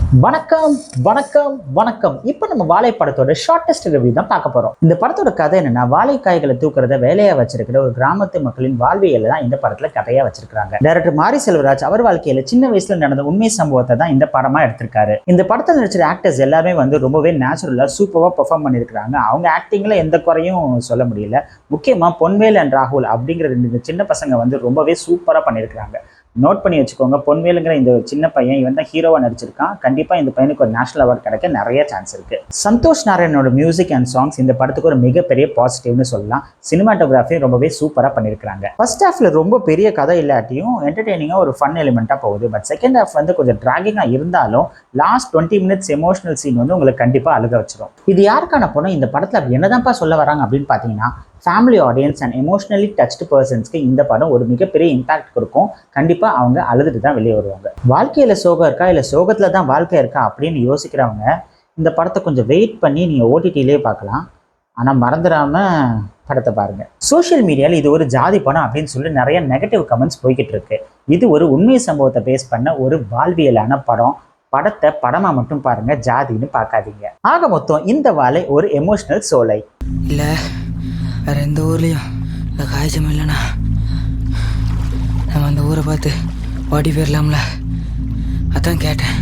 வணக்கம் வணக்கம் வணக்கம். இப்போ நம்ம வாழை படத்தோட ஷார்டஸ்ட் ரிவ்யூ தான் பார்க்க போறோம். இந்த படத்தோட கதை என்னன்னா, வாழைக்காய்களை தூக்குறத வேலையா வச்சிருக்கிற ஒரு கிராமத்து மக்களின் வாழ்வியலை தான் இந்த படத்துல கதையா வச்சிருக்காங்க. டைரக்டர் மாரி செல்வராஜ் அவர் வாழ்க்கையில சின்ன வயசுல நடந்த உண்மை சம்பவத்தை தான் இந்த படமா எடுத்திருக்காரு. இந்த படத்தில் நடிச்சிருக்கிற ஆக்டர்ஸ் எல்லாருமே ரொம்பவே நேச்சுரலா சூப்பரா பெர்ஃபார்ம் பண்ணியிருக்காங்க. அவங்க ஆக்டிங்ல எந்த குறையும் சொல்ல முடியல. முக்கியமா பொன்வேல் அண்ட் ராகுல் அப்படிங்கிற ரெண்டு சின்ன பசங்க ரொம்பவே சூப்பரா பண்ணியிருக்காங்க. நோட் பண்ணி வச்சுக்கோங்க, பொன்வேலுங்கிற இந்த சின்ன பையன் இவன் தான் ஹீரோவா நடிச்சிருக்கான். கண்டிப்பா இந்த பையனுக்கு ஒரு நேஷனல் அவார்டு கிடைக்க நிறைய சான்ஸ் இருக்கு. சந்தோஷ் நாராயணனோட மியூசிக் அண்ட் சாங்ஸ் இந்த படத்துக்கு ஒரு மிகப்பெரிய பாசிட்டிவ்னு சொல்லலாம். சினிமாட்டோகிராஃபி ரொம்பவே சூப்பரா பண்ணியிருக்காங்க. ஃபர்ஸ்ட் ஹாஃப்ல ரொம்ப பெரிய கதை இல்லாட்டியும் என்டர்டெய்னிங்கா ஒரு ஃபன் எலிமெண்டா போகுது. பட் செகண்ட் ஹாஃப் கொஞ்சம் டிராகிங்கா இருந்தாலும் லாஸ்ட் 20 மினிட்ஸ் எமோஷனல் சீன் உங்களுக்கு கண்டிப்பா அழுக வச்சிடும். இது யாருக்கான படம்? இந்த படத்துல அப்படி என்னதான்ப்பா சொல்ல வராங்க அப்படின்னு பாத்தீங்கன்னா, family audience and emotionally touched பர்சன்ஸ்க்கு இந்த படம் ஒரு மிகப்பெரிய இம்பாக்ட் கொடுக்கும். கண்டிப்பா அவங்க அழுதுட்டு தான் வெளியே வருவாங்க. வாழ்க்கையில சோகம் இருக்கா இல்ல சோகத்துல தான் வாழ்க்கை இருக்கா அப்படின்னு யோசிக்கிறவங்க இந்த படத்தை கொஞ்சம் வெயிட் பண்ணி நீங்க ஓடிடிலே பார்க்கலாம். ஆனா மறந்துடாம படத்தை பாருங்க. சோசியல் மீடியால இது ஒரு ஜாதி படம் அப்படின்னு சொல்லி நிறைய நெகட்டிவ் கமெண்ட்ஸ் போய்கிட்டு இருக்கு. இது ஒரு உண்மை சம்பவத்தை பேஸ் பண்ண ஒரு வாழ்வியலான படம். படத்தை படமா மட்டும் பாருங்க, ஜாதின்னு பார்க்காதீங்க. ஆக மொத்தம் இந்த வாழை ஒரு எமோஷனல் சோலை. இல்ல வேற எந்த ஊர்லயும் இல்லை காய்ச்சம் இல்லைண்ணா. நம்ம அந்த ஊரை பார்த்து ஓடி போயிடலாம்ல, அதான் கேட்டேன்.